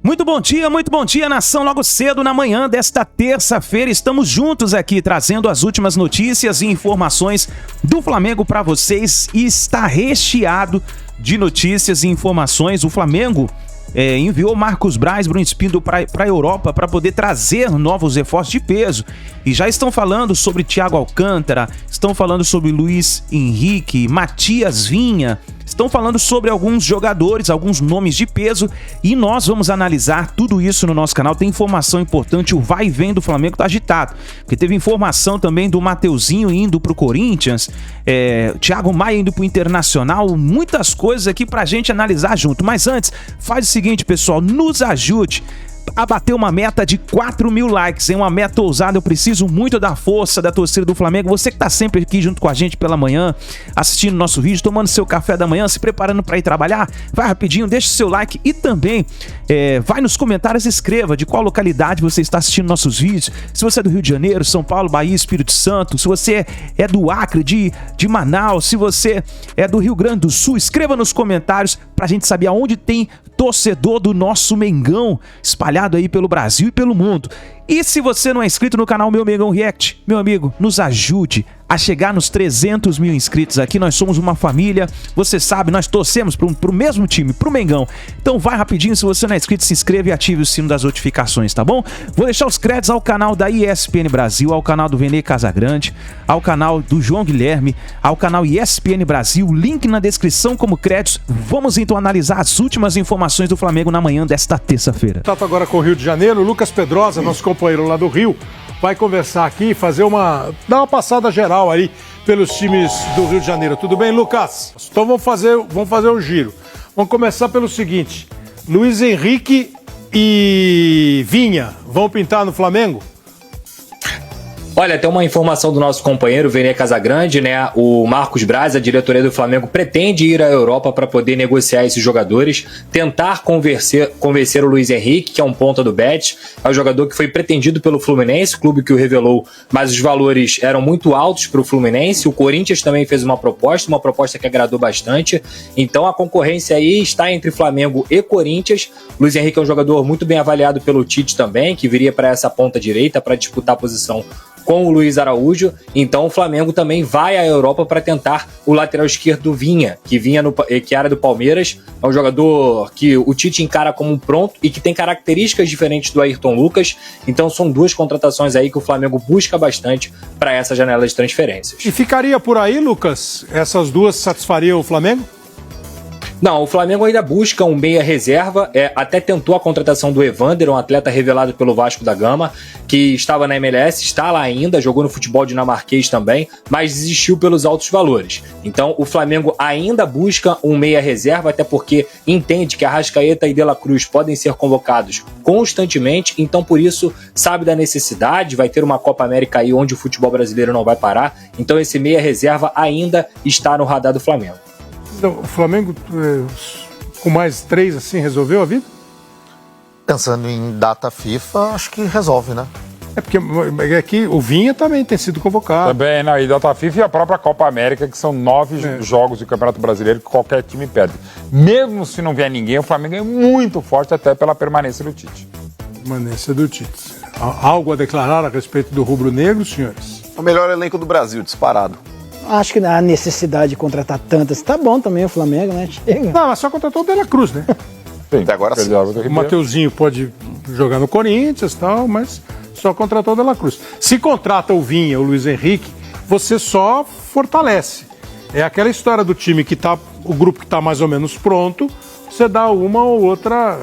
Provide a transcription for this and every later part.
Muito bom dia, nação. Logo cedo na manhã desta terça-feira, estamos juntos aqui trazendo as últimas notícias e informações do Flamengo para vocês. E está recheado de notícias e informações. O Flamengo enviou Marcos Braz, Bruno Espindo para a Europa para poder trazer novos reforços de peso. E já estão falando sobre Thiago Alcântara, estão falando sobre Luiz Henrique, Matias Vinha, estão falando sobre alguns jogadores, alguns nomes de peso, e nós vamos analisar tudo isso no nosso canal. Tem informação importante, o vai e vem do Flamengo tá agitado, porque teve informação também do Mateuzinho indo pro Corinthians, Thiago Maia indo pro Internacional, muitas coisas aqui pra gente analisar junto. Mas antes, faz o seguinte, pessoal, nos ajude a bater uma meta de 4.000 likes, uma meta ousada. Eu preciso muito da força da torcida do Flamengo. Você que tá sempre aqui junto com a gente pela manhã, assistindo nosso vídeo, tomando seu café da manhã, se preparando para ir trabalhar, vai rapidinho, deixa o seu like e também vai nos comentários, escreva de qual localidade você está assistindo nossos vídeos. Se você é do Rio de Janeiro, São Paulo, Bahia, Espírito Santo, se você é do Acre, de Manaus, se você é do Rio Grande do Sul, escreva nos comentários pra gente saber aonde tem torcedor do nosso Mengão espalhado aí pelo Brasil e pelo mundo. E se você não é inscrito no canal Meu Mengão React, meu amigo, nos ajude a chegar nos 300 mil inscritos aqui. Nós somos uma família, você sabe, nós torcemos pro mesmo time, pro Mengão. Então vai rapidinho, se você não é inscrito, se inscreve e ative o sino das notificações, tá bom? Vou deixar os créditos ao canal da ESPN Brasil, ao canal do Vene Casagrande, ao canal do João Guilherme, ao canal ESPN Brasil, link na descrição como créditos. Vamos então analisar as últimas informações do Flamengo na manhã desta terça-feira. Tato agora com o Rio de Janeiro, Lucas Pedrosa, nosso companheiro lá do Rio, vai conversar aqui, dar uma passada geral aí pelos times do Rio de Janeiro. Tudo bem, Lucas? Então vamos fazer um giro. Vamos começar pelo seguinte: Luiz Henrique e Vinha vão pintar no Flamengo? Olha, tem uma informação do nosso companheiro Vene Casagrande, né? O Marcos Braz, a diretoria do Flamengo, pretende ir à Europa para poder negociar esses jogadores, tentar convencer o Luiz Henrique, que é um ponta do Bet, é o jogador que foi pretendido pelo Fluminense, clube que o revelou, mas os valores eram muito altos para o Fluminense. O Corinthians também fez uma proposta que agradou bastante. Então a concorrência aí está entre Flamengo e Corinthians. Luiz Henrique é um jogador muito bem avaliado pelo Tite também, que viria para essa ponta direita para disputar a posição com o Luiz Araújo. Então o Flamengo também vai à Europa para tentar o lateral esquerdo Vinha, que era do Palmeiras. É um jogador que o Tite encara como um pronto e que tem características diferentes do Ayrton Lucas. Então são duas contratações aí que o Flamengo busca bastante para essa janela de transferências. E ficaria por aí, Lucas? Essas duas satisfariam o Flamengo? Não, o Flamengo ainda busca um meia reserva, até tentou a contratação do Evander, um atleta revelado pelo Vasco da Gama, que estava na MLS, está lá ainda, jogou no futebol dinamarquês também, mas desistiu pelos altos valores. Então o Flamengo ainda busca um meia reserva, até porque entende que Arrascaeta e De La Cruz podem ser convocados constantemente, então por isso sabe da necessidade, vai ter uma Copa América aí onde o futebol brasileiro não vai parar, então esse meia reserva ainda está no radar do Flamengo. O Flamengo, com mais 3 assim, resolveu a vida? Pensando em data FIFA, acho que resolve, né? Porque aqui o Vinha também tem sido convocado. Também, e data FIFA e a própria Copa América, que são 9 jogos do Campeonato Brasileiro que qualquer time perde. Mesmo se não vier ninguém, o Flamengo é muito forte até pela permanência do Tite. Permanência do Tite. Algo a declarar a respeito do rubro-negro, senhores? O melhor elenco do Brasil, disparado. Acho que a necessidade de contratar tantas, tá bom também o Flamengo, né? Chega. Não, mas só contratou o De La Cruz, né? Sim, até agora sim. O Mateuzinho pode jogar no Corinthians e tal, mas só contratou o De La Cruz. Se contrata o Vinha, o Luiz Henrique, você só fortalece. É aquela história do time que tá, o grupo que tá mais ou menos pronto, você dá uma ou outra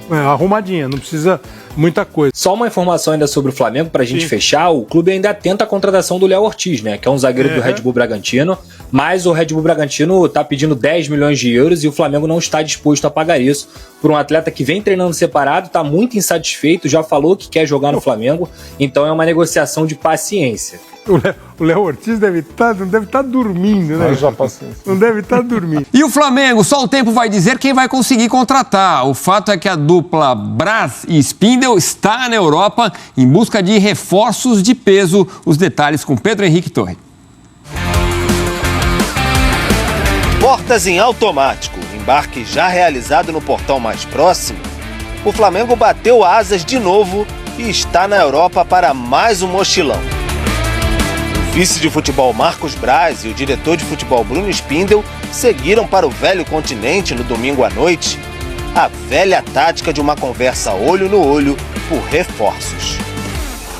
arrumadinha, não precisa muita coisa. Só uma informação ainda sobre o Flamengo pra gente fechar, o clube ainda tenta a contratação do Léo Ortiz, né, que é um zagueiro do Red Bull Bragantino, mas o Red Bull Bragantino tá pedindo 10 milhões de euros e o Flamengo não está disposto a pagar isso por um atleta que vem treinando separado, tá muito insatisfeito, já falou que quer jogar no Flamengo, então é uma negociação de paciência. O Léo Ortiz não deve estar dormindo, né? Não deve estar dormindo. E o Flamengo, só o tempo vai dizer quem vai conseguir contratar. O fato é que a dupla Braz e Spindel está na Europa em busca de reforços de peso. Os detalhes com Pedro Henrique Torre. Portas em automático, embarque já realizado no portão mais próximo. o Flamengo bateu asas de novo e está na Europa para mais um mochilão. O vice de futebol Marcos Braz e o diretor de futebol Bruno Spindel seguiram para o velho continente no domingo à noite. A velha tática de uma conversa olho no olho por reforços.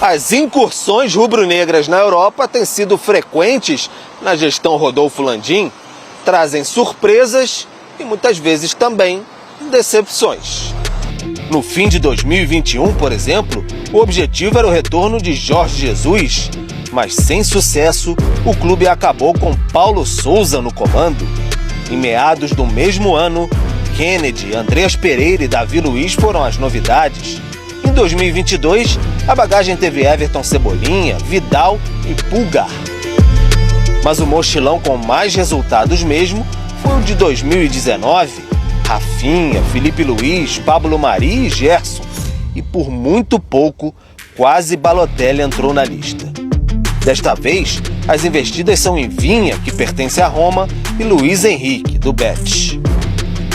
As incursões rubro-negras na Europa têm sido frequentes na gestão Rodolfo Landim, trazem surpresas e muitas vezes também decepções. No fim de 2021, por exemplo, o objetivo era o retorno de Jorge Jesus, mas sem sucesso, o clube acabou com Paulo Souza no comando. Em meados do mesmo ano, Kennedy, Andreas Pereira e Davi Luiz foram as novidades. Em 2022, a bagagem teve Everton Cebolinha, Vidal e Pulgar. Mas o mochilão com mais resultados mesmo foi o de 2019. Rafinha, Felipe Luiz, Pablo Mari e Gerson. E por muito pouco, quase Balotelli entrou na lista. Desta vez, as investidas são em Vinha, que pertence a Roma, e Luiz Henrique, do Betis.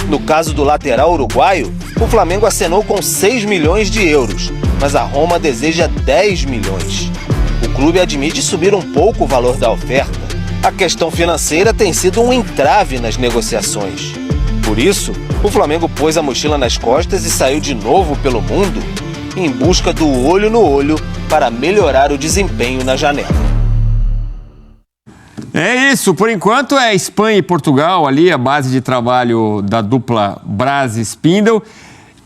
No caso do lateral uruguaio, o Flamengo acenou com 6 milhões de euros, mas a Roma deseja 10 milhões. O clube admite subir um pouco o valor da oferta. A questão financeira tem sido um entrave nas negociações. Por isso, o Flamengo pôs a mochila nas costas e saiu de novo pelo mundo, em busca do olho no olho para melhorar o desempenho na janela. É isso, por enquanto é Espanha e Portugal ali, a base de trabalho da dupla Braz e Spindel.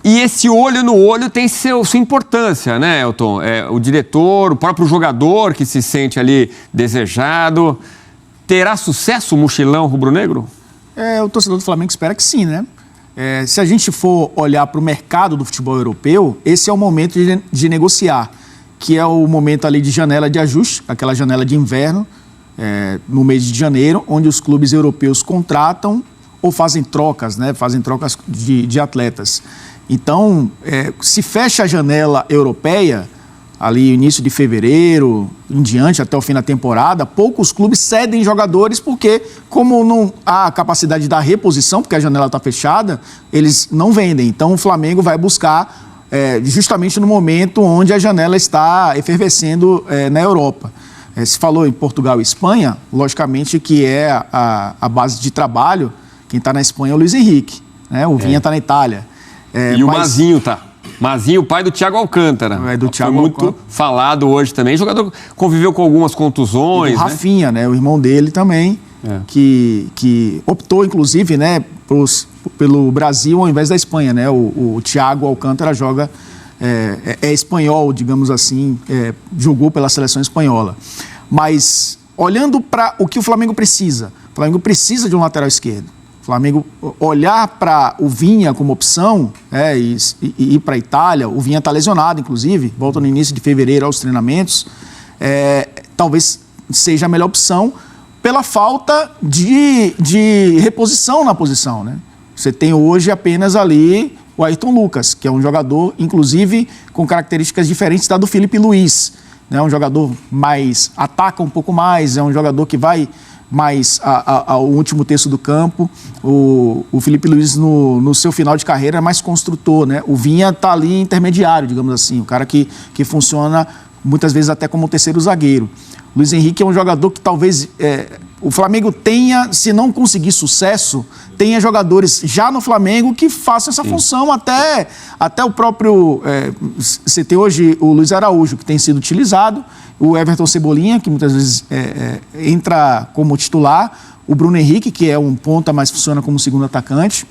E esse olho no olho tem sua importância, né, Elton? O diretor, o próprio jogador que se sente ali desejado. Terá sucesso o mochilão rubro-negro? O torcedor do Flamengo espera que sim, né? Se a gente for olhar para o mercado do futebol europeu, esse é o momento de negociar, que é o momento ali de janela de ajuste, aquela janela de inverno, no mês de janeiro, onde os clubes europeus contratam ou fazem trocas, né? Fazem trocas de atletas. Então, se fecha a janela europeia, ali início de fevereiro, em diante, até o fim da temporada, poucos clubes cedem jogadores porque, como não há capacidade da reposição, porque a janela está fechada, eles não vendem. Então, o Flamengo vai buscar justamente no momento onde a janela está efervescendo na Europa. Se falou em Portugal e Espanha, logicamente que é a base de trabalho. Quem está na Espanha é o Luiz Henrique, né? O Vinha está na Itália. O Mazinho tá. Mazinho, o pai do Thiago Alcântara. Foi muito falado hoje também. O jogador conviveu com algumas contusões. E o Rafinha, né? O irmão dele também, que optou, inclusive, né, pelo Brasil ao invés da Espanha, né? O Thiago Alcântara joga, é espanhol, digamos assim, jogou pela seleção espanhola. Mas, olhando para o que o Flamengo precisa de um lateral esquerdo. O Flamengo olhar para o Vinha como opção e ir para a Itália, o Vinha está lesionado, inclusive, volta no início de fevereiro aos treinamentos, talvez seja a melhor opção pela falta de reposição na posição, né? Você tem hoje apenas ali o Ayrton Lucas, que é um jogador, inclusive, com características diferentes da do Felipe Luiz. É um jogador mais, ataca um pouco mais, é um jogador que vai mais ao último terço do campo. O Felipe Luiz, no seu final de carreira, é mais construtor, né? O Vinha está ali intermediário, digamos assim, o cara que funciona muitas vezes até como terceiro zagueiro. Luiz Henrique é um jogador que talvez o Flamengo tenha, se não conseguir sucesso, tenha jogadores já no Flamengo que façam essa função, até o próprio... você tem hoje o Luiz Araújo, que tem sido utilizado, o Everton Cebolinha, que muitas vezes entra como titular, o Bruno Henrique, que é um ponta, mas funciona como segundo atacante.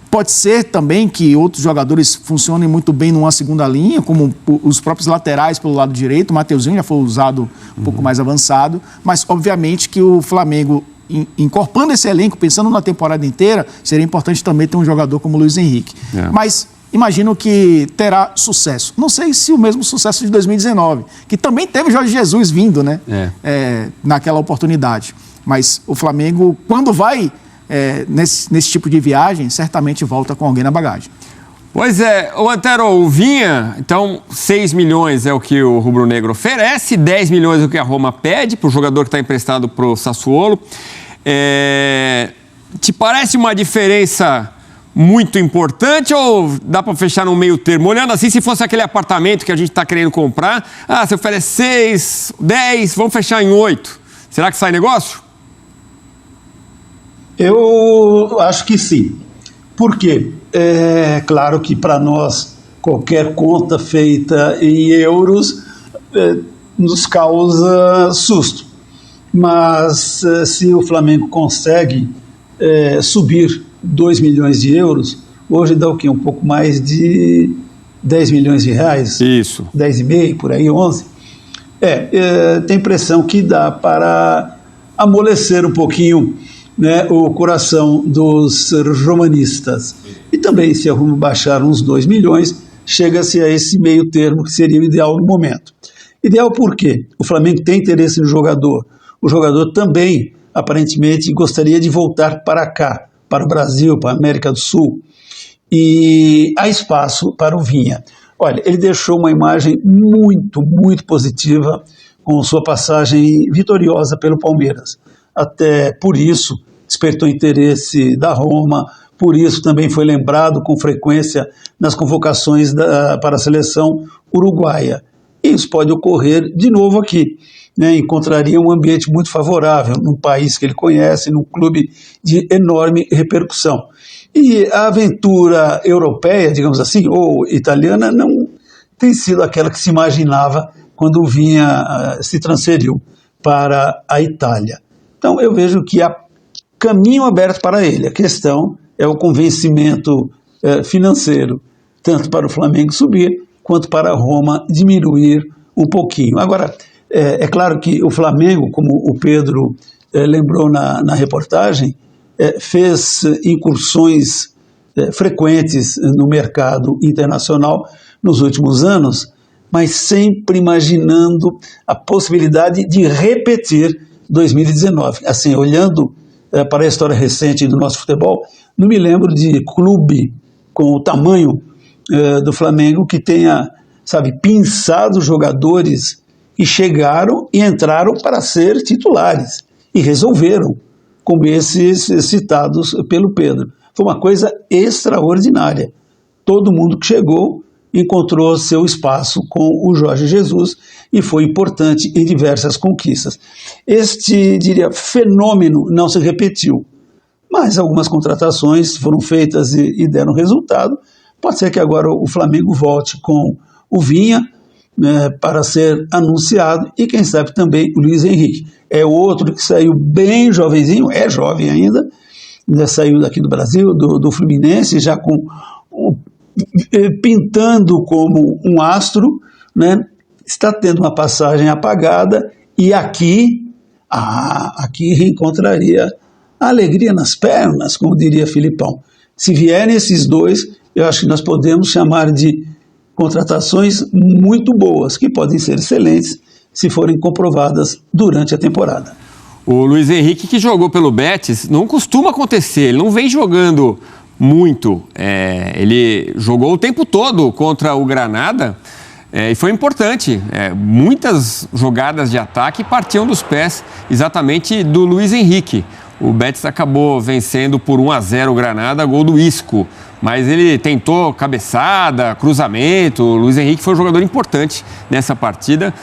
Pode ser também que outros jogadores funcionem muito bem numa segunda linha, como os próprios laterais pelo lado direito. O Mateuzinho já foi usado um pouco mais avançado, mas obviamente que o Flamengo, incorporando esse elenco, pensando na temporada inteira, seria importante também ter um jogador como o Luiz Henrique. Mas imagino que terá sucesso. Não sei se o mesmo sucesso de 2019, que também teve Jorge Jesus vindo, né? Naquela oportunidade. Mas o Flamengo, quando vai nesse tipo de viagem, certamente volta com alguém na bagagem. Pois é, o Antero, o Vinha, então 6 milhões é o que o Rubro Negro oferece, 10 milhões é o que a Roma pede para o jogador que está emprestado para o Sassuolo. Te parece uma diferença muito importante ou dá para fechar no meio termo? Olhando assim, se fosse aquele apartamento que a gente está querendo comprar, você oferece 6, 10, vamos fechar em 8. Será que sai negócio? Eu acho que sim. Por quê? É claro que para nós qualquer conta feita em euros nos causa susto. Mas se o Flamengo consegue subir 2 milhões de euros, hoje dá o quê? Um pouco mais de 10 milhões de reais? Isso. 10,5, por aí, 11. Tem impressão que dá para amolecer um pouquinho, né, o coração dos romanistas. E também, se a Roma baixar uns 2 milhões, chega-se a esse meio termo que seria o ideal no momento. Ideal por quê? O Flamengo tem interesse no jogador. O jogador também, aparentemente, gostaria de voltar para cá, para o Brasil, para a América do Sul. E há espaço para o Vinha. Olha, ele deixou uma imagem muito, muito positiva com sua passagem vitoriosa pelo Palmeiras. Até por isso despertou interesse da Roma, por isso também foi lembrado com frequência nas convocações para a seleção uruguaia. E isso pode ocorrer de novo aqui, né? Encontraria um ambiente muito favorável num país que ele conhece, num clube de enorme repercussão. E a aventura europeia, digamos assim, ou italiana, não tem sido aquela que se imaginava quando o Vinha se transferiu para a Itália. Então eu vejo que há caminho aberto para ele. A questão é o convencimento financeiro, tanto para o Flamengo subir, quanto para a Roma diminuir um pouquinho. Agora, é claro que o Flamengo, como o Pedro lembrou na reportagem, fez incursões frequentes no mercado internacional nos últimos anos, mas sempre imaginando a possibilidade de repetir 2019. Assim, olhando para a história recente do nosso futebol, não me lembro de clube com o tamanho do Flamengo que tenha, pinçado jogadores e chegaram e entraram para ser titulares e resolveram, como esses citados pelo Pedro. Foi uma coisa extraordinária. Todo mundo que chegou encontrou seu espaço com o Jorge Jesus e foi importante em diversas conquistas. Este, fenômeno não se repetiu, mas algumas contratações foram feitas e deram resultado. Pode ser que agora o Flamengo volte com o Vinha, né, para ser anunciado, e quem sabe também o Luiz Henrique. É outro que saiu bem jovenzinho, é jovem ainda, né, saiu daqui do Brasil, do Fluminense, já pintando como um astro, né, está tendo uma passagem apagada, e aqui reencontraria a alegria nas pernas, como diria Filipão. Se vierem esses dois, eu acho que nós podemos chamar de contratações muito boas, que podem ser excelentes se forem comprovadas durante a temporada. O Luiz Henrique, que jogou pelo Betis, não costuma acontecer, ele não vem jogando muito. Ele jogou o tempo todo contra o Granada e foi importante. Muitas jogadas de ataque partiam dos pés exatamente do Luiz Henrique. O Betis acabou vencendo por 1-0 o Granada, gol do Isco. Mas ele tentou cabeçada, cruzamento. O Luiz Henrique foi um jogador importante nessa partida.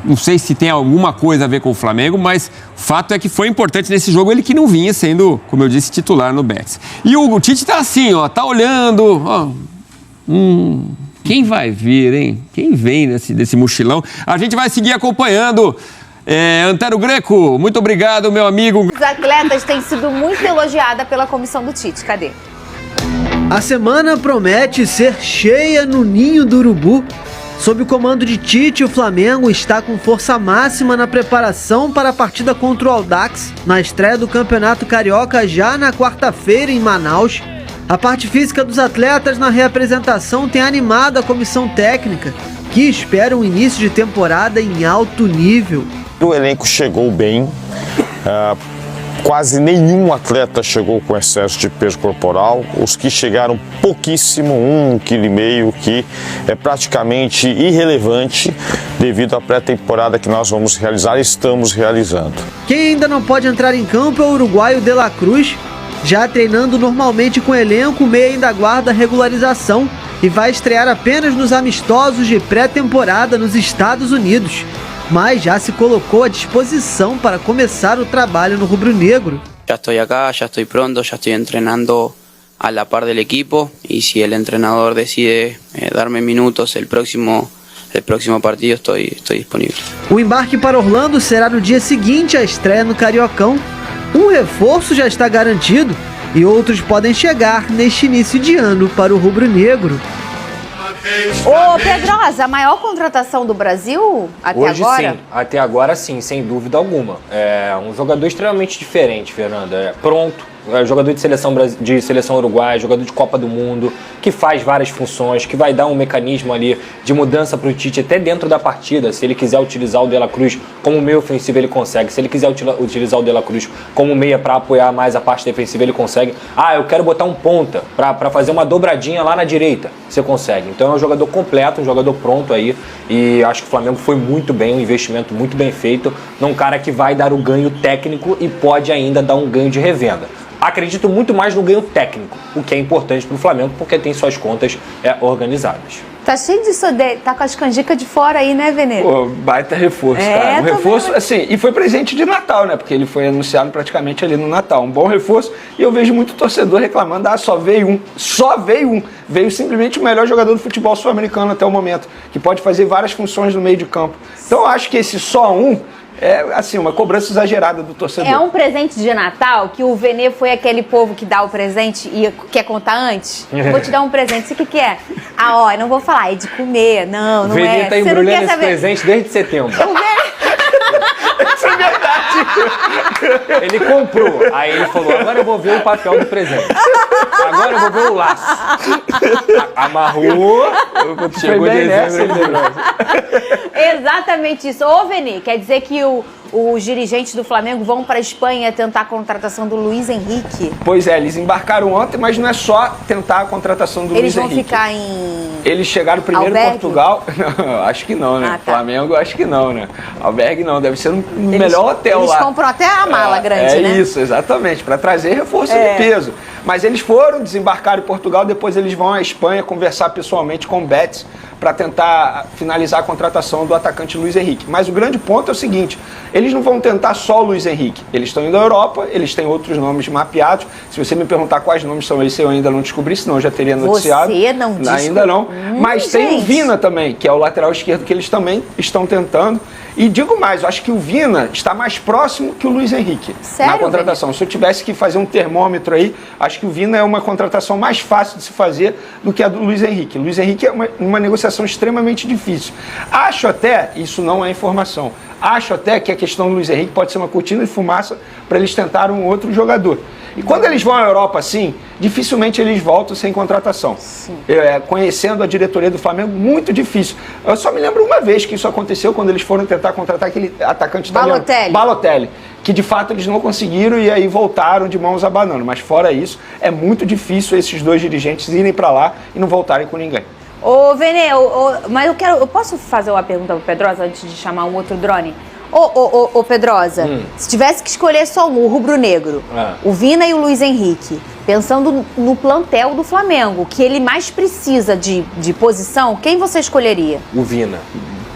Não sei se tem alguma coisa a ver com o Flamengo, mas o fato é que foi importante nesse jogo, ele que não vinha sendo, como eu disse, titular no Betis. E o Tite tá assim, tá olhando, quem vai vir, hein? Quem vem desse mochilão? A gente vai seguir acompanhando. Antero Greco, muito obrigado, meu amigo. Os atletas têm sido muito elogiados pela comissão do Tite. Cadê? A semana promete ser cheia no Ninho do Urubu. Sob o comando de Tite, o Flamengo está com força máxima na preparação para a partida contra o Audax, na estreia do Campeonato Carioca já na quarta-feira em Manaus. A parte física dos atletas na reapresentação tem animado a comissão técnica, que espera um início de temporada em alto nível. O elenco chegou bem, quase nenhum atleta chegou com excesso de peso corporal. Os que chegaram pouquíssimo, 1,5 kg, que é praticamente irrelevante devido à pré-temporada que nós vamos realizar e estamos realizando. Quem ainda não pode entrar em campo é o uruguaio De La Cruz, já treinando normalmente com o elenco, o meia ainda aguarda regularização e vai estrear apenas nos amistosos de pré-temporada nos Estados Unidos, mas já se colocou à disposição para começar o trabalho no rubro-negro. Ya estoy acá, ya estoy pronto, ya estoy entrenando a la par del equipo y si el entrenador decide darme minutos el próximo partido, estoy disponível. O embarque para Orlando será no dia seguinte à estreia no Cariocão. Um reforço já está garantido e outros podem chegar neste início de ano para o rubro-negro. Ô Pedrosa, a maior contratação do Brasil até Hoje, agora? Sim, até agora sim, sem dúvida alguma. É um jogador extremamente diferente, Fernanda. É pronto. É jogador de seleção uruguaia, jogador de Copa do Mundo, que faz várias funções, que vai dar um mecanismo ali de mudança para o Tite até dentro da partida. Se ele quiser utilizar o De La Cruz como meio ofensivo, ele consegue. Se ele quiser utilizar o De La Cruz como meia para apoiar mais a parte defensiva, ele consegue. Ah, eu quero botar um ponta para fazer uma dobradinha lá na direita. Você consegue. Então é um jogador completo, um jogador pronto aí. E acho que o Flamengo foi muito bem, um investimento muito bem feito num cara que vai dar o ganho técnico e pode ainda dar um ganho de revenda. Acredito muito mais no ganho técnico, o que é importante para o Flamengo, porque tem suas contas organizadas. Tá cheio disso, tá com as canjicas de fora aí, né, Venê? Pô, baita reforço, cara. Um reforço, assim, e foi presente de Natal, né? Porque ele foi anunciado praticamente ali no Natal. Um bom reforço, e eu vejo muito torcedor reclamando, só veio um. Veio simplesmente o melhor jogador do futebol sul-americano até o momento, que pode fazer várias funções no meio de campo. Então eu acho que esse só um é, assim, uma cobrança exagerada do torcedor. É um presente de Natal que o Venê foi aquele povo que dá o presente e quer contar antes? Vou te dar um presente, isso que é? Eu não vou falar, é de comer, não é. O Venê tá embrulhando esse presente desde setembro. Isso é verdade. Ele comprou, aí ele falou, agora eu vou ver o papel do presente. Agora eu vou ver o laço. Amarrou, chegou bem dezembro. Exatamente isso. Ô, Venê, quer dizer que os dirigentes do Flamengo vão para a Espanha tentar a contratação do Luiz Henrique? Pois é, eles embarcaram ontem, mas não é só tentar a contratação do Luiz Henrique. Eles vão ficar em... Eles chegaram primeiro em Portugal. Não, acho que não, né? Tá. Flamengo, acho que não, né? Albergue não, deve ser no melhor hotel eles lá. Eles compram até a mala grande, né? É isso, exatamente, para trazer reforço de peso. Mas eles foram, desembarcaram em Portugal, depois eles vão à Espanha conversar pessoalmente com o Betis para tentar finalizar a contratação do atacante Luiz Henrique. Mas o grande ponto é o seguinte, eles não vão tentar só o Luiz Henrique. Eles estão indo à Europa, eles têm outros nomes mapeados. Se você me perguntar quais nomes são eles, eu ainda não descobri, senão eu já teria noticiado. Você não disse? Ainda não. Mas tem o Vina também, que é o lateral esquerdo que eles também estão tentando. E digo mais, eu acho que o Vina está mais próximo que o Luiz Henrique. Sério, na contratação. Vini? Se eu tivesse que fazer um termômetro aí, acho que o Vina é uma contratação mais fácil de se fazer do que a do Luiz Henrique. O Luiz Henrique é uma negociação extremamente difícil. Acho até, isso não é informação, acho até que a questão do Luiz Henrique pode ser uma cortina de fumaça para eles tentarem um outro jogador. E quando eles vão à Europa assim, dificilmente eles voltam sem contratação. Conhecendo a diretoria do Flamengo, muito difícil. Eu só me lembro uma vez que isso aconteceu, quando eles foram tentar contratar aquele atacante italiano, Balotelli, que de fato eles não conseguiram e aí voltaram de mãos abanando. Mas fora isso, é muito difícil esses dois dirigentes irem para lá e não voltarem com ninguém. Ô, Venê, mas eu posso fazer uma pergunta pro Pedrosa antes de chamar um outro drone? Ô, Pedrosa, se tivesse que escolher só um, o rubro-negro, o Vina e o Luiz Henrique, pensando no plantel do Flamengo, que ele mais precisa de posição, quem você escolheria? O Vina.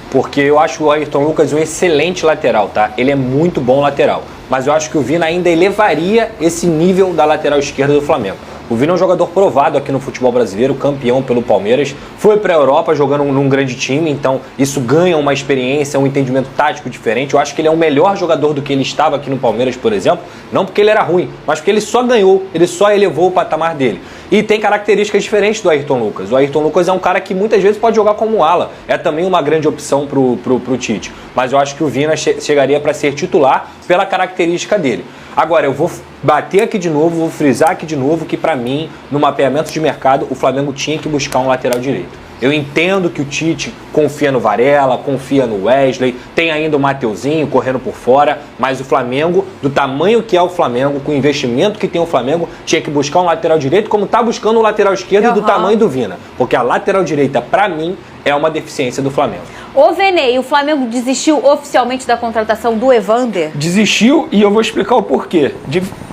Porque eu acho o Ayrton Lucas um excelente lateral, tá? Ele é muito bom lateral. Mas eu acho que o Vina ainda elevaria esse nível da lateral esquerda do Flamengo. O Vina é um jogador provado aqui no futebol brasileiro, campeão pelo Palmeiras, foi para a Europa jogando num grande time, então isso ganha uma experiência, um entendimento tático diferente. Eu acho que ele é o melhor jogador do que ele estava aqui no Palmeiras, por exemplo, não porque ele era ruim, mas porque ele só ganhou, ele só elevou o patamar dele. E tem características diferentes do Ayrton Lucas. O Ayrton Lucas é um cara que muitas vezes pode jogar como ala, é também uma grande opção pro Tite, mas eu acho que o Vina chegaria para ser titular pela característica dele. Agora, eu vou bater aqui de novo, vou frisar aqui de novo que, para mim, no mapeamento de mercado, o Flamengo tinha que buscar um lateral direito. Eu entendo que o Tite confia no Varela, confia no Wesley, tem ainda o Mateuzinho correndo por fora, mas o Flamengo, do tamanho que é o Flamengo, com o investimento que tem o Flamengo, tinha que buscar um lateral direito, como está buscando um lateral esquerdo do tamanho do Vina. Porque a lateral direita, para mim, é uma deficiência do Flamengo. Ô, Venê, o Flamengo desistiu oficialmente da contratação do Evander? Desistiu, e eu vou explicar o porquê.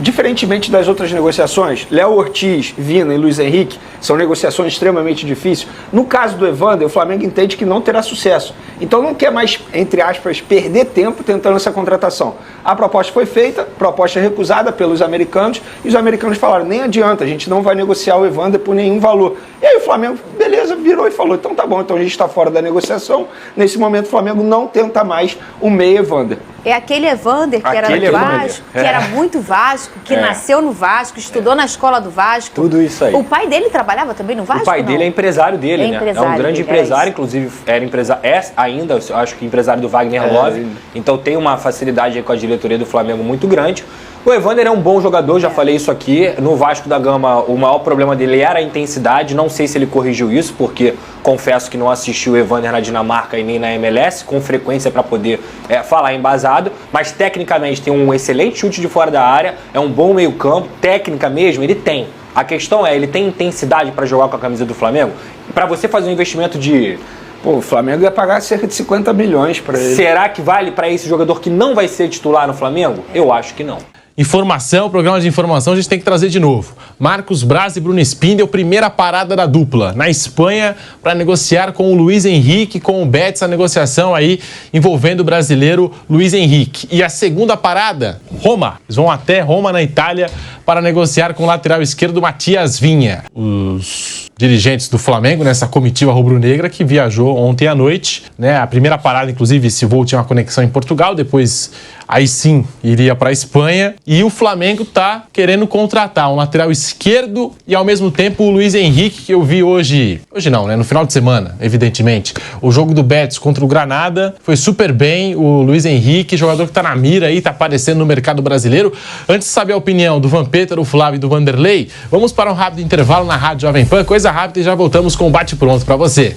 Diferentemente das outras negociações, Léo Ortiz, Vina e Luiz Henrique são negociações extremamente difíceis. No caso do Evander, o Flamengo entende que não terá sucesso. Então não quer mais, entre aspas, perder tempo tentando essa contratação. A proposta foi feita, proposta recusada pelos americanos, e os americanos falaram, nem adianta, a gente não vai negociar o Evander por nenhum valor. E aí o Flamengo, beleza, virou e falou, então tá bom, então a gente está fora da negociação. Nesse momento o Flamengo não tenta mais o meia Evander. É aquele Evander que era do Vasco, que era muito Vasco, que nasceu no Vasco, estudou na escola do Vasco. Tudo isso aí. O pai dele trabalhava também no Vasco? O pai dele é empresário dele, né? É um grande empresário, inclusive era empresário, ainda, eu acho que empresário do Wagner Love. Então tem uma facilidade aí com a diretoria do Flamengo muito grande. O Evander é um bom jogador, já falei isso aqui. No Vasco da Gama, o maior problema dele era a intensidade. Não sei se ele corrigiu isso, porque confesso que não assisti o Evander na Dinamarca e nem na MLS com frequência para poder falar embasado. Mas tecnicamente tem um excelente chute de fora da área, é um bom meio-campo. Técnica mesmo, ele tem. A questão é, ele tem intensidade para jogar com a camisa do Flamengo? Para você fazer um investimento de... Pô, o Flamengo ia pagar cerca de 50 milhões para ele. Será que vale para esse jogador que não vai ser titular no Flamengo? Eu acho que não. Informação, programa de informação a gente tem que trazer de novo. Marcos Braz e Bruno Spindel, primeira parada da dupla na Espanha para negociar com o Luiz Henrique, com o Betis, a negociação aí envolvendo o brasileiro Luiz Henrique. E a segunda parada, Roma. Eles vão até Roma, na Itália, para negociar com o lateral esquerdo Matias Vinha. Os dirigentes do Flamengo nessa comitiva rubro-negra que viajou ontem à noite, né? A primeira parada, inclusive, esse voo tinha uma conexão em Portugal, depois aí sim iria para a Espanha. E o Flamengo tá querendo contratar um lateral esquerdo e ao mesmo tempo o Luiz Henrique, que eu vi hoje não, né? No final de semana, evidentemente. O jogo do Betis contra o Granada foi super bem. O Luiz Henrique, jogador que tá na mira aí, tá aparecendo no mercado brasileiro. Antes de saber a opinião do Vampeta, do Flávio e do Vanderlei, vamos para um rápido intervalo na Rádio Jovem Pan, coisa rápida, e já voltamos com o bate-pronto para você.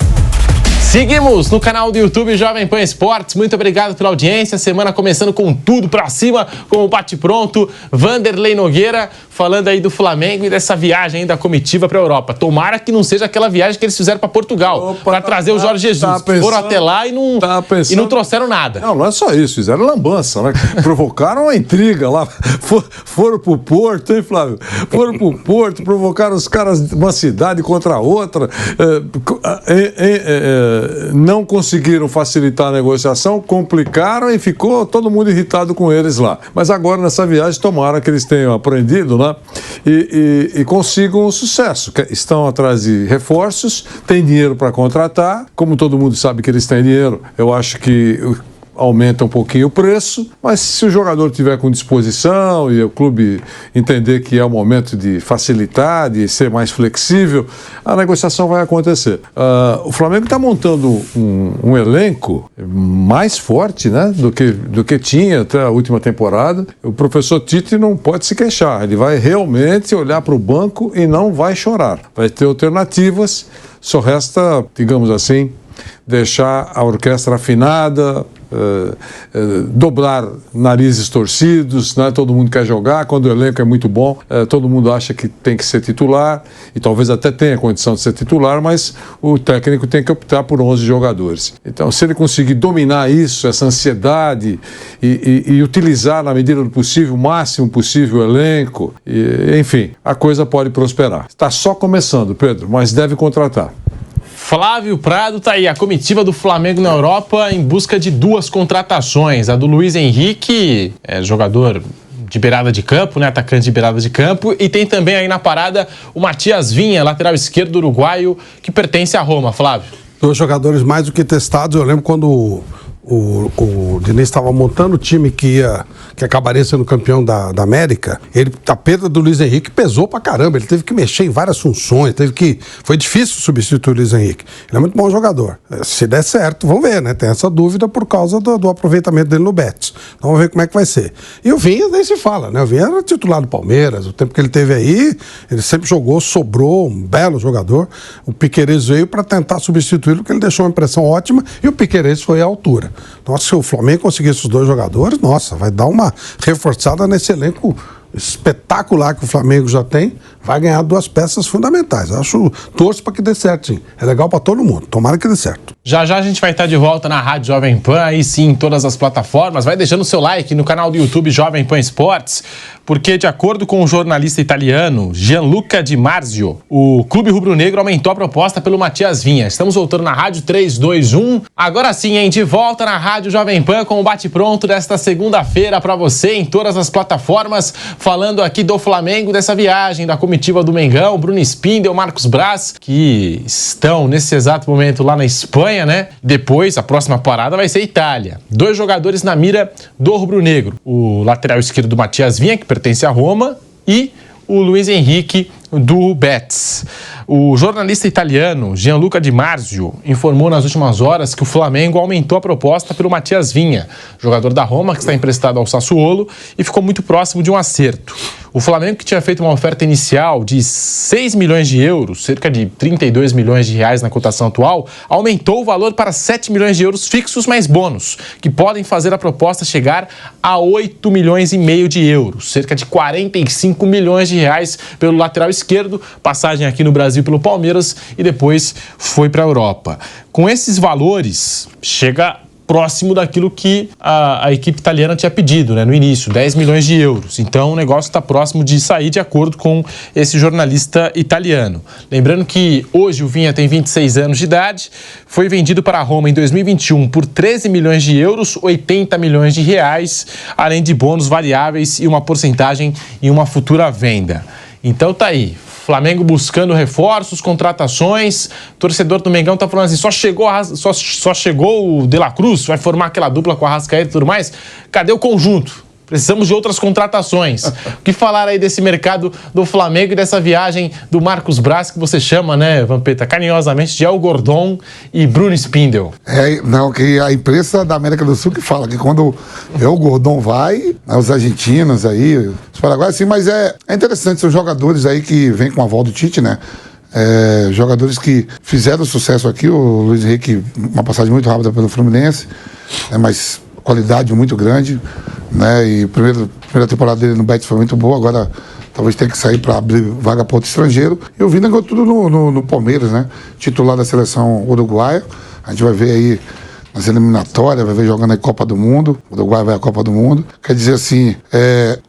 Seguimos no canal do YouTube Jovem Pan Esportes. Muito obrigado pela audiência. Semana começando com tudo pra cima, com o bate-pronto. Vanderlei Nogueira falando aí do Flamengo e dessa viagem aí da comitiva pra Europa. Tomara que não seja aquela viagem que eles fizeram pra Portugal, pra trazer o Jorge Jesus. Foram até lá e não trouxeram nada. Não é só isso. Fizeram lambança, né? Provocaram uma intriga lá. Foram pro Porto, hein, Flávio? Foram pro Porto, provocaram os caras de uma cidade contra a outra. Não conseguiram facilitar a negociação, complicaram e ficou todo mundo irritado com eles lá. Mas agora, nessa viagem, tomara que eles tenham aprendido, né? E consigam o sucesso. Estão atrás de reforços, têm dinheiro para contratar. Como todo mundo sabe que eles têm dinheiro, eu acho que aumenta um pouquinho o preço, mas se o jogador tiver com disposição e o clube entender que é o momento de facilitar, de ser mais flexível, a negociação vai acontecer. O Flamengo está montando um elenco mais forte, né, do que tinha até a última temporada. O professor Tite não pode se queixar, ele vai realmente olhar para o banco e não vai chorar. Vai ter alternativas, só resta, digamos assim, deixar a orquestra afinada, dobrar narizes torcidos, né? Todo mundo quer jogar, quando o elenco é muito bom, todo mundo acha que tem que ser titular, e talvez até tenha condição de ser titular, mas o técnico tem que optar por 11 jogadores. Então, se ele conseguir dominar isso, essa ansiedade, e utilizar na medida do possível, o máximo possível o elenco, enfim, a coisa pode prosperar. Está só começando, Pedro, mas deve contratar. Flávio Prado tá aí, a comitiva do Flamengo na Europa em busca de duas contratações. A do Luiz Henrique, jogador de beirada de campo, né? Atacante de beirada de campo. E tem também aí na parada o Matias Vinha, lateral esquerdo uruguaio, que pertence à Roma. Flávio. Dois jogadores mais do que testados. Eu lembro quando o Diniz estava montando o time que acabaria sendo campeão da América, a perda do Luiz Henrique pesou pra caramba, ele teve que mexer em várias funções, foi difícil substituir o Luiz Henrique. Ele é muito bom jogador. Se der certo, vamos ver, né? Tem essa dúvida por causa do aproveitamento dele no Betis. Então vamos ver como é que vai ser. E o Vinha nem se fala, né? O Vinha era titular do Palmeiras, o tempo que ele teve aí, ele sempre jogou, sobrou, um belo jogador. O Piquerez veio para tentar substituí-lo, porque ele deixou uma impressão ótima e o Piquerez foi à altura. Nossa, se o Flamengo conseguisse os dois jogadores, nossa, vai dar uma reforçada nesse elenco espetacular que o Flamengo já tem, vai ganhar 2 peças fundamentais. Torço para que dê certo, sim. É legal para todo mundo. Tomara que dê certo. Já a gente vai estar de volta na Rádio Jovem Pan, aí sim, em todas as plataformas. Vai deixando o seu like no canal do YouTube Jovem Pan Esportes, porque, de acordo com o jornalista italiano Gianluca Di Marzio, o Clube Rubro-Negro aumentou a proposta pelo Matias Vinha. Estamos voltando na Rádio 321. Agora sim, hein? De volta na Rádio Jovem Pan com o bate-pronto desta segunda-feira para você em todas as plataformas, falando aqui do Flamengo, dessa viagem da comitiva do Mengão, Bruno Spindel, Marcos Braz, que estão nesse exato momento lá na Espanha, né? Depois, a próxima parada vai ser Itália. 2 jogadores na mira do Rubro-Negro. O lateral esquerdo Matias Vinha, que pertence à Roma, e o Luiz Henrique do Betis. O jornalista italiano Gianluca Di Marzio informou nas últimas horas que o Flamengo aumentou a proposta pelo Matias Vinha, jogador da Roma que está emprestado ao Sassuolo e ficou muito próximo de um acerto. O Flamengo, que tinha feito uma oferta inicial de 6 milhões de euros, cerca de 32 milhões de reais na cotação atual, aumentou o valor para 7 milhões de euros fixos mais bônus, que podem fazer a proposta chegar a 8 milhões e meio de euros, cerca de 45 milhões de reais pelo lateral esquerdo, passagem aqui no Brasil pelo Palmeiras e depois foi para a Europa. Com esses valores, chega próximo daquilo que a equipe italiana tinha pedido, né, no início, 10 milhões de euros. Então o negócio está próximo de sair, de acordo com esse jornalista italiano. Lembrando que hoje o Vinha tem 26 anos de idade, foi vendido para a Roma em 2021 por 13 milhões de euros, 80 milhões de reais, além de bônus variáveis e uma porcentagem em uma futura venda. Então tá aí, Flamengo buscando reforços, contratações. O torcedor do Mengão tá falando assim, só chegou o De La Cruz, vai formar aquela dupla com a Arrascaeta e tudo mais. Cadê o conjunto? Precisamos de outras contratações. O que falar aí desse mercado do Flamengo e dessa viagem do Marcos Braz, que você chama, né, Vampeta, carinhosamente, de El Gordon e Bruno Spindel? Não, que a imprensa da América do Sul que fala que quando El Gordon vai, os argentinos aí, os paraguaios, assim, mas é interessante, são jogadores aí que vêm com a aval do Tite, né? Jogadores que fizeram sucesso aqui, o Luiz Henrique, uma passagem muito rápida pelo Fluminense, mas qualidade muito grande, né? E a primeira temporada dele no Betis foi muito boa, agora talvez tenha que sair para abrir vaga para outro estrangeiro. E o Vina ganhou tudo no Palmeiras, né? Titular da seleção uruguaia. A gente vai ver aí nas eliminatórias, vai ver jogando a Copa do Mundo. O Uruguai vai à Copa do Mundo. Quer dizer assim,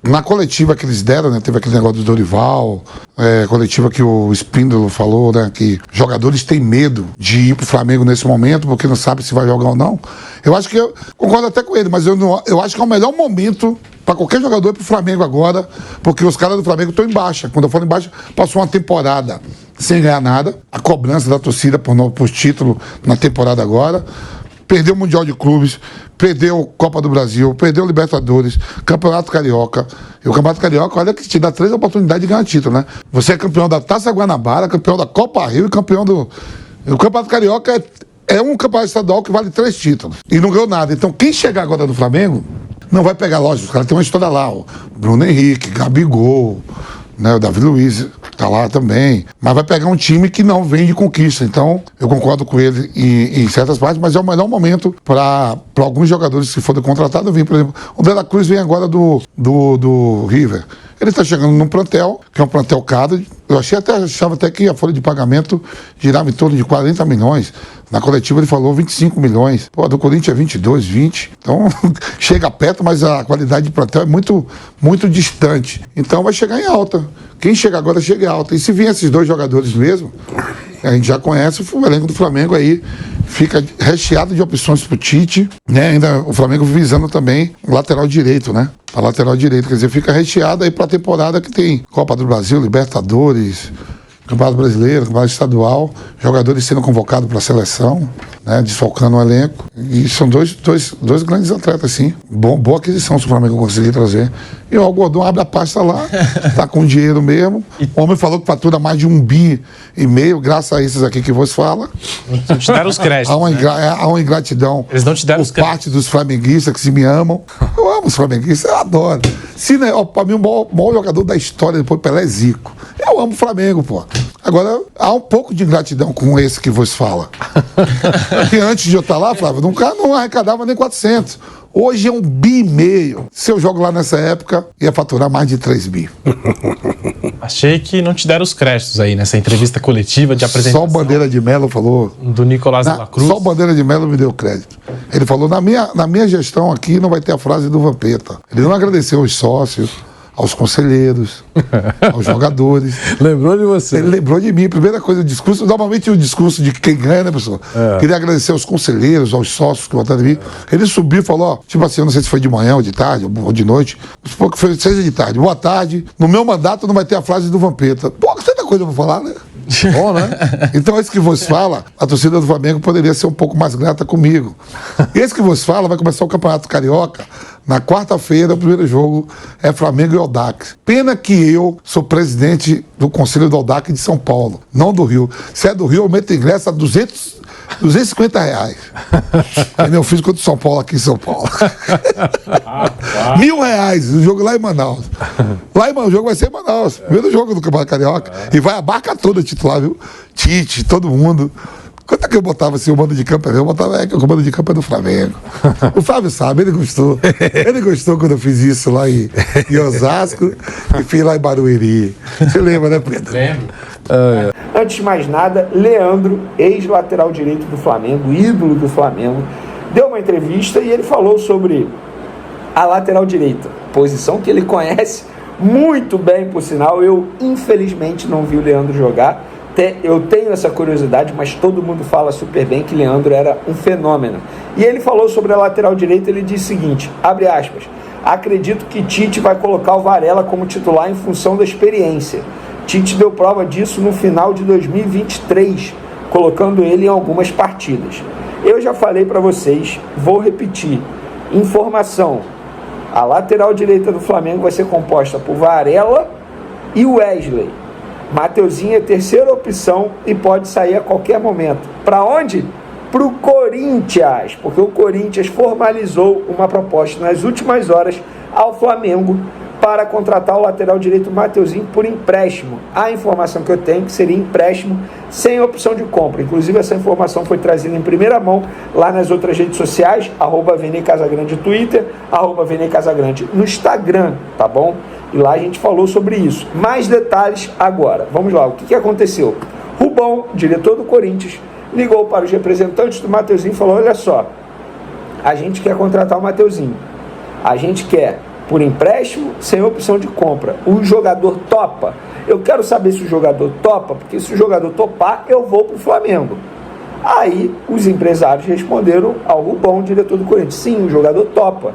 na coletiva que eles deram, né? Teve aquele negócio do Dorival, coletiva que o Spindler falou, né? Que jogadores têm medo de ir pro Flamengo nesse momento, porque não sabe se vai jogar ou não. Eu acho que eu concordo até com ele, mas eu acho que é o melhor momento para qualquer jogador ir pro Flamengo agora, porque os caras do Flamengo estão em baixa. Quando eu falo em baixa, passou uma temporada sem ganhar nada, a cobrança da torcida por título na temporada agora. Perdeu o Mundial de Clubes, perdeu Copa do Brasil, perdeu o Libertadores, Campeonato Carioca. E o Campeonato Carioca, olha que te dá 3 oportunidades de ganhar título, né? Você é campeão da Taça Guanabara, campeão da Copa Rio e campeão do... O Campeonato Carioca é um campeonato estadual que vale 3 títulos. E não ganhou nada. Então quem chegar agora no Flamengo, não vai pegar, lógico, os caras têm uma história lá, o Bruno Henrique, Gabigol, né, o Davi Luiz tá lá também, mas vai pegar um time que não vem de conquista. Então eu concordo com ele em certas partes, mas é o melhor momento para alguns jogadores que forem contratados vir. Por exemplo, o De La Cruz vem agora do River. Ele está chegando num plantel, que é um plantel caro. Eu achava até que a folha de pagamento girava em torno de 40 milhões. Na coletiva ele falou 25 milhões. Pô, do Corinthians é 22, 20. Então chega perto, mas a qualidade de plantel é muito, muito distante. Então vai chegar em alta. Quem chega agora chega em alta. E se vir esses 2 jogadores mesmo, a gente já conhece, o elenco do Flamengo aí fica recheado de opções pro Tite, né? Ainda o Flamengo visando também o lateral direito, né? A lateral direito, quer dizer, fica recheado aí pra temporada que tem Copa do Brasil, Libertadores, Campeonato Brasileiro, Campeonato Estadual, jogadores sendo convocados para a seleção, né, desfalcando o elenco. E são dois grandes atletas, sim. Boa aquisição se o Flamengo conseguir trazer. E o Algodão abre a pasta lá, tá com dinheiro mesmo. O homem falou que fatura mais de 1,5 bi, graças a esses aqui que você fala. Não te deram os créditos. Há uma ingratidão. Eles não te deram os créditos. Por parte dos flamenguistas que se me amam. Eu amo os flamenguistas, eu adoro. Para mim, o maior jogador da história depois do Pelé é Zico. Eu amo o Flamengo, pô. Agora, há um pouco de ingratidão com esse que vos fala. Porque antes de eu estar lá, Flávio, não arrecadava nem 400. Hoje é 1,5 bi. Se eu jogo lá nessa época, ia faturar mais de 3 bi. Achei que não te deram os créditos aí nessa entrevista coletiva de apresentação. Só o Bandeira de Mello falou. Do Nicolás de la Cruz. Só o Bandeira de Mello me deu crédito. Ele falou, na minha gestão aqui não vai ter a frase do Vampeta. Ele não agradeceu aos sócios, aos conselheiros, aos jogadores. Lembrou de você? Ele lembrou de mim. Primeira coisa, o discurso, normalmente o discurso de quem ganha, né, pessoal? Queria agradecer aos conselheiros, aos sócios que votaram em mim. Ele subiu e falou, ó, tipo assim, eu não sei se foi de manhã ou de tarde, ou de noite, que foi 6 de tarde. Boa tarde, no meu mandato não vai ter a frase do Vampeta. Pô, tanta coisa pra falar, né? Bom, né? Então esse que vos fala, a torcida do Flamengo poderia ser um pouco mais grata comigo. Esse que vos fala vai começar o Campeonato Carioca na quarta-feira. O primeiro jogo é Flamengo e Audax. Pena que eu sou presidente do Conselho do Audax de São Paulo, não do Rio. Se é do Rio, eu meto ingresso a 250 reais. Eu fiz contra o São Paulo aqui em São Paulo. R$1.000 o jogo lá em Manaus. O jogo vai ser em Manaus. Primeiro jogo do Campeonato Carioca. E vai a barca toda titular, viu? Tite, todo mundo. Quanto é que eu botava assim, o mando de campo? Eu botava que o mando de campo é do Flamengo. O Flávio sabe, ele gostou. Ele gostou quando eu fiz isso lá em Osasco e fiz lá em Barueri. Você lembra, né, Pedro? Lembro. Antes de mais nada, Leandro, ex-lateral direito do Flamengo, ídolo do Flamengo, deu uma entrevista e ele falou sobre a lateral direita, posição que ele conhece muito bem, por sinal. Eu, infelizmente, não vi o Leandro jogar. Eu tenho essa curiosidade, mas todo mundo fala super bem que Leandro era um fenômeno. E ele falou sobre a lateral direita, ele disse o seguinte, abre aspas, acredito que Tite vai colocar o Varela como titular em função da experiência. Tite deu prova disso no final de 2023, colocando ele em algumas partidas. Eu já falei para vocês, vou repetir, informação, a lateral direita do Flamengo vai ser composta por Varela e Wesley. Mateuzinho é a terceira opção e pode sair a qualquer momento. Para onde? Para o Corinthians, porque o Corinthians formalizou uma proposta nas últimas horas ao Flamengo para contratar o lateral direito Mateuzinho por empréstimo. A informação que eu tenho é que seria empréstimo sem opção de compra. Inclusive essa informação foi trazida em primeira mão lá nas outras redes sociais, @VeneCasagrande no Twitter, @VeneCasagrande no Instagram, tá bom? E lá a gente falou sobre isso. Mais detalhes agora. Vamos lá, o que aconteceu? Rubão, diretor do Corinthians, ligou para os representantes do Mateuzinho e falou, olha só, a gente quer contratar o Mateuzinho. A gente quer por empréstimo, sem opção de compra. O jogador topa? Eu quero saber se o jogador topa, porque se o jogador topar, eu vou para o Flamengo. Aí, os empresários responderam ao Rubão, diretor do Corinthians, sim, o jogador topa.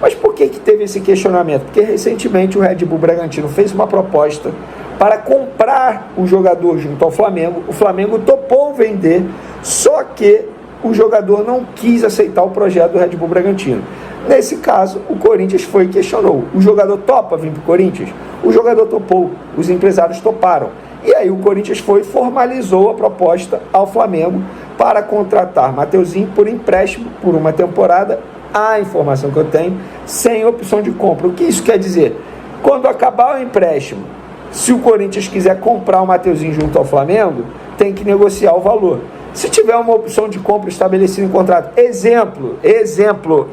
Mas por que teve esse questionamento? Porque recentemente o Red Bull Bragantino fez uma proposta para comprar o jogador junto ao Flamengo. O Flamengo topou vender, só que o jogador não quis aceitar o projeto do Red Bull Bragantino. Nesse caso, o Corinthians foi e questionou. O jogador topa vir para o Corinthians? O jogador topou, os empresários toparam. E aí o Corinthians foi e formalizou a proposta ao Flamengo para contratar Mateuzinho por empréstimo por uma temporada. A informação que eu tenho, sem opção de compra. O que isso quer dizer? Quando acabar o empréstimo, se o Corinthians quiser comprar o Mateuzinho junto ao Flamengo, tem que negociar o valor. Se tiver uma opção de compra estabelecida em contrato, exemplo,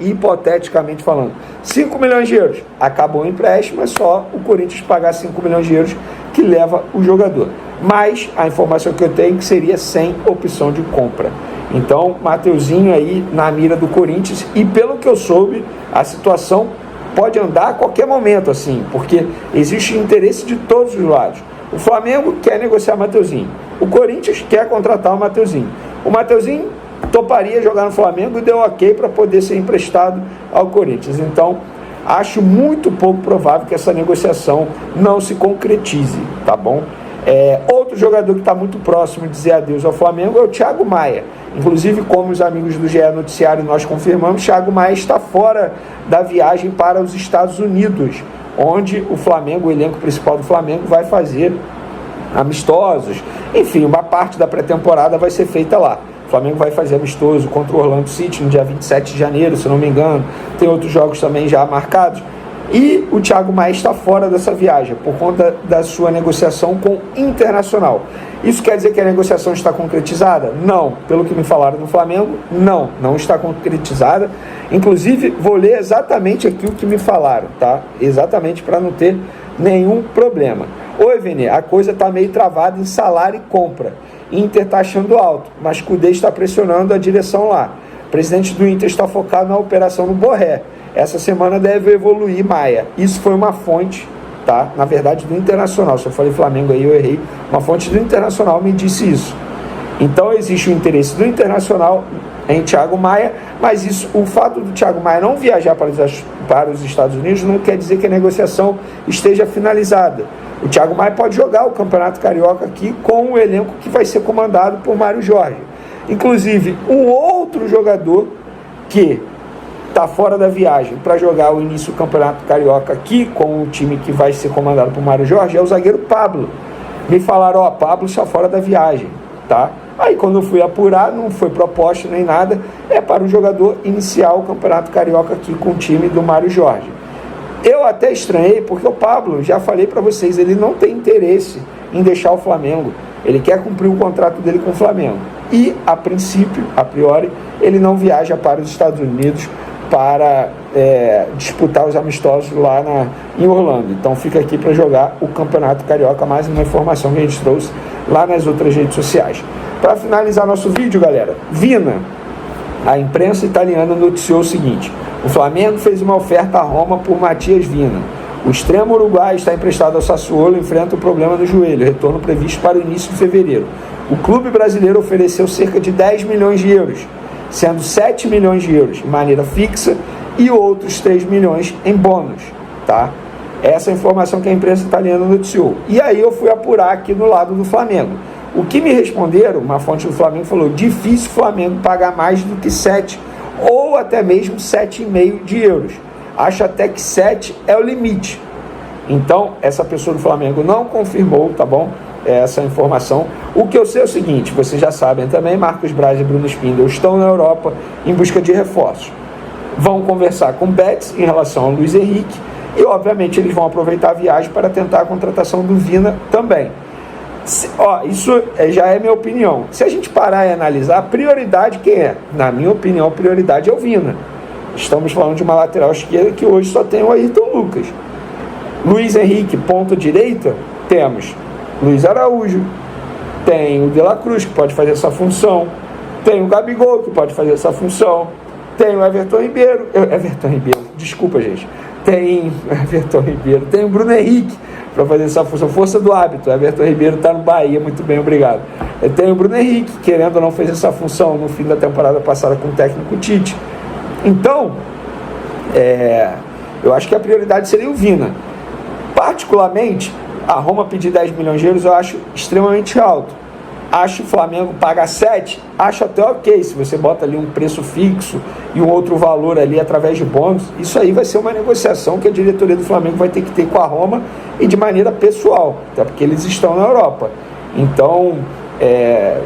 hipoteticamente falando, 5 milhões de euros, acabou o empréstimo, é só o Corinthians pagar 5 milhões de euros que leva o jogador. Mas a informação que eu tenho é que seria sem opção de compra. Então, Mateuzinho aí na mira do Corinthians, e pelo que eu soube, a situação pode andar a qualquer momento, assim, porque existe interesse de todos os lados. O Flamengo quer negociar Mateuzinho. O Corinthians quer contratar o Mateuzinho. O Mateuzinho toparia jogar no Flamengo e deu ok para poder ser emprestado ao Corinthians. Então, acho muito pouco provável que essa negociação não se concretize, tá bom? Outro jogador que está muito próximo de dizer adeus ao Flamengo é o Thiago Maia. Inclusive, como os amigos do GE Noticiário nós confirmamos, Thiago Maia está fora da viagem para os Estados Unidos, onde o Flamengo, o elenco principal do Flamengo, vai fazer amistosos. Enfim, uma parte da pré-temporada vai ser feita lá. O Flamengo vai fazer amistoso contra o Orlando City no dia 27 de janeiro, se não me engano. Tem outros jogos também já marcados. E o Thiago Maia está fora dessa viagem por conta da sua negociação com o Internacional. Isso quer dizer que a negociação está concretizada? Não. Pelo que me falaram do Flamengo, não está concretizada. Inclusive, vou ler exatamente aqui o que me falaram, tá? Exatamente para não ter nenhum problema. Oi, Vene, a coisa está meio travada em salário e compra. Inter está achando alto, mas Cudê está pressionando a direção lá. O presidente do Inter está focado na operação no Borré. Essa semana deve evoluir Maia. Isso foi uma fonte, tá? Na verdade, do Internacional. Se eu falei Flamengo aí, eu errei. Uma fonte do Internacional me disse isso. Então, existe o interesse do Internacional em Thiago Maia, mas o fato do Thiago Maia não viajar para os Estados Unidos não quer dizer que a negociação esteja finalizada. O Thiago Maia pode jogar o Campeonato Carioca aqui com um elenco que vai ser comandado por Mário Jorge. Inclusive, um outro jogador que está fora da viagem para jogar o início do Campeonato Carioca aqui com o time que vai ser comandado por Mário Jorge é o zagueiro Pablo. Me falaram, Pablo está fora da viagem, tá? Aí quando eu fui apurar, não foi proposta nem nada, é para o jogador iniciar o Campeonato Carioca aqui com o time do Mário Jorge. Eu até estranhei, porque o Pablo, já falei para vocês, ele não tem interesse em deixar o Flamengo. Ele quer cumprir o contrato dele com o Flamengo. E, a princípio, a priori, ele não viaja para os Estados Unidos para disputar os amistosos lá em Orlando. Então fica aqui para jogar o Campeonato Carioca, mais uma informação que a gente trouxe lá nas outras redes sociais. Para finalizar nosso vídeo, galera, Vina, a imprensa italiana noticiou o seguinte: o Flamengo fez uma oferta a Roma por Matias Vina. O extremo uruguaio está emprestado ao Sassuolo e enfrenta o problema no joelho, retorno previsto para o início de fevereiro. O clube brasileiro ofereceu cerca de 10 milhões de euros, sendo 7 milhões de euros de maneira fixa e outros 3 milhões em bônus, tá? Essa é a informação que a imprensa italiana noticiou. E aí eu fui apurar aqui no lado do Flamengo. O que me responderam, uma fonte do Flamengo falou, difícil o Flamengo pagar mais do que 7 ou até mesmo 7,5 de euros. Acho até que 7 é o limite. Então, essa pessoa do Flamengo não confirmou, tá bom? Essa informação. O que eu sei é o seguinte, vocês já sabem também, Marcos Braz e Bruno Spindel estão na Europa em busca de reforços. Vão conversar com o Betis em relação ao Luiz Henrique e, obviamente, eles vão aproveitar a viagem para tentar a contratação do Vina também. Isso já é minha opinião. Se a gente parar e analisar, a prioridade quem é? Na minha opinião, a prioridade é o Vina. Estamos falando de uma lateral esquerda que hoje só tem o Ayrton Lucas. Luiz Henrique, ponta direita, temos Luiz Araújo, tem o De La Cruz, que pode fazer essa função, tem o Gabigol, que pode fazer essa função, tem o Everton Ribeiro, desculpa, gente, tem o Everton Ribeiro, tem o Bruno Henrique, para fazer essa função, força do hábito. Everton Ribeiro está no Bahia, muito bem, obrigado. Tem o Bruno Henrique, querendo ou não, fez essa função no fim da temporada passada com o técnico Tite. Então, eu acho que a prioridade seria o Vina. Particularmente, a Roma pedir 10 milhões de euros eu acho extremamente alto. Acho o Flamengo pagar 7, acho até ok, se você bota ali um preço fixo e um outro valor ali através de bônus, isso aí vai ser uma negociação que a diretoria do Flamengo vai ter que ter com a Roma e de maneira pessoal, até porque eles estão na Europa. Então,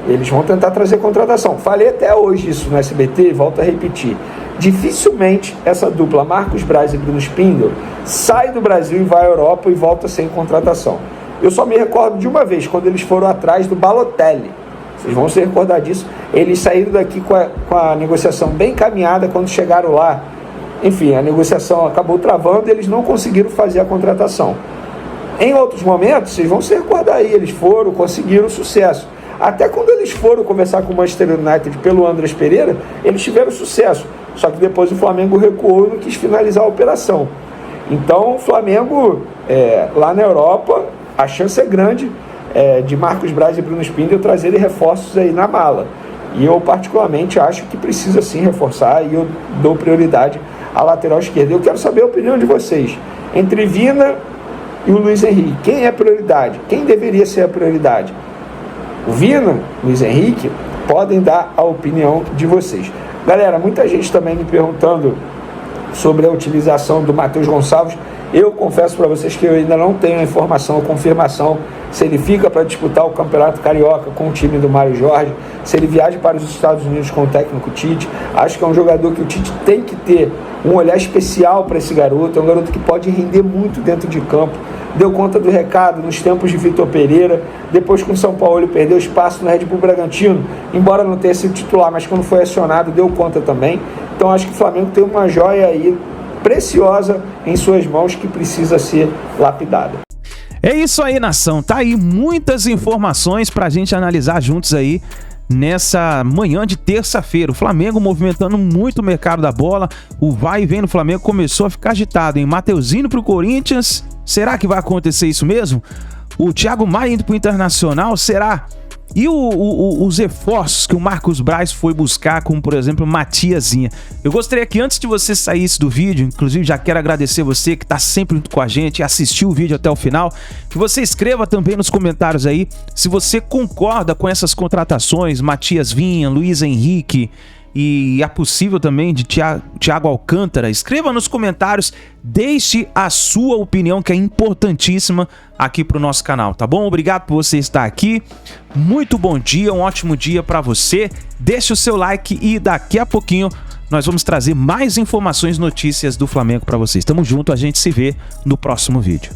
eles vão tentar trazer contratação. Falei até hoje isso no SBT e volto a repetir. Dificilmente essa dupla Marcos Braz e Bruno Spindel sai do Brasil e vai à Europa e volta sem contratação. Eu só me recordo de uma vez, quando eles foram atrás do Balotelli. Vocês vão se recordar disso. Eles saíram daqui com a negociação bem encaminhada quando chegaram lá. Enfim, a negociação acabou travando e eles não conseguiram fazer a contratação. Em outros momentos, vocês vão se recordar aí, eles foram, conseguiram sucesso. Até quando eles foram conversar com o Manchester United pelo Andrés Pereira, eles tiveram sucesso. Só que depois o Flamengo recuou e não quis finalizar a operação. Então, o Flamengo, lá na Europa, a chance é grande de Marcos Braz e Bruno Spindel trazerem reforços aí na mala. E eu, particularmente, acho que precisa sim reforçar e eu dou prioridade à lateral esquerda. Eu quero saber a opinião de vocês. Entre Vina e o Luiz Henrique, quem é a prioridade? Quem deveria ser a prioridade? O Vina, Luiz Henrique? Podem dar a opinião de vocês. Galera, muita gente também me perguntando sobre a utilização do Matheus Gonçalves. Eu confesso para vocês que eu ainda não tenho a informação ou confirmação se ele fica para disputar o Campeonato Carioca com o time do Mário Jorge, se ele viaja para os Estados Unidos com o técnico Tite. Acho que é um jogador que o Tite tem que ter um olhar especial para esse garoto. É um garoto que pode render muito dentro de campo. Deu conta do recado nos tempos de Vitor Pereira. Depois, com o São Paulo, ele perdeu espaço no Red Bull Bragantino, embora não tenha sido titular, mas quando foi acionado deu conta também. Então acho que o Flamengo tem uma joia aí preciosa em suas mãos que precisa ser lapidada. É isso aí, nação. Tá aí muitas informações pra gente analisar juntos aí nessa manhã de terça-feira. O Flamengo movimentando muito o mercado da bola. O vai e vem no Flamengo começou a ficar agitado, hein? Mateuzinho pro Corinthians. Será que vai acontecer isso mesmo? O Thiago Maia indo pro Internacional, será? E os reforços que o Marcos Braz foi buscar, como por exemplo Matiazinha. Eu gostaria que antes de você saísse do vídeo, inclusive já quero agradecer você que está sempre junto com a gente e assistiu o vídeo até o final, que você escreva também nos comentários aí se você concorda com essas contratações, Matias Vinha, Luiz Henrique e a possível também de Thiago Alcântara. Escreva nos comentários, deixe a sua opinião, que é importantíssima aqui pro nosso canal, tá bom? Obrigado por você estar aqui, muito bom dia, um ótimo dia para você, deixe o seu like e daqui a pouquinho nós vamos trazer mais informações, notícias do Flamengo para vocês. Tamo junto, a gente se vê no próximo vídeo.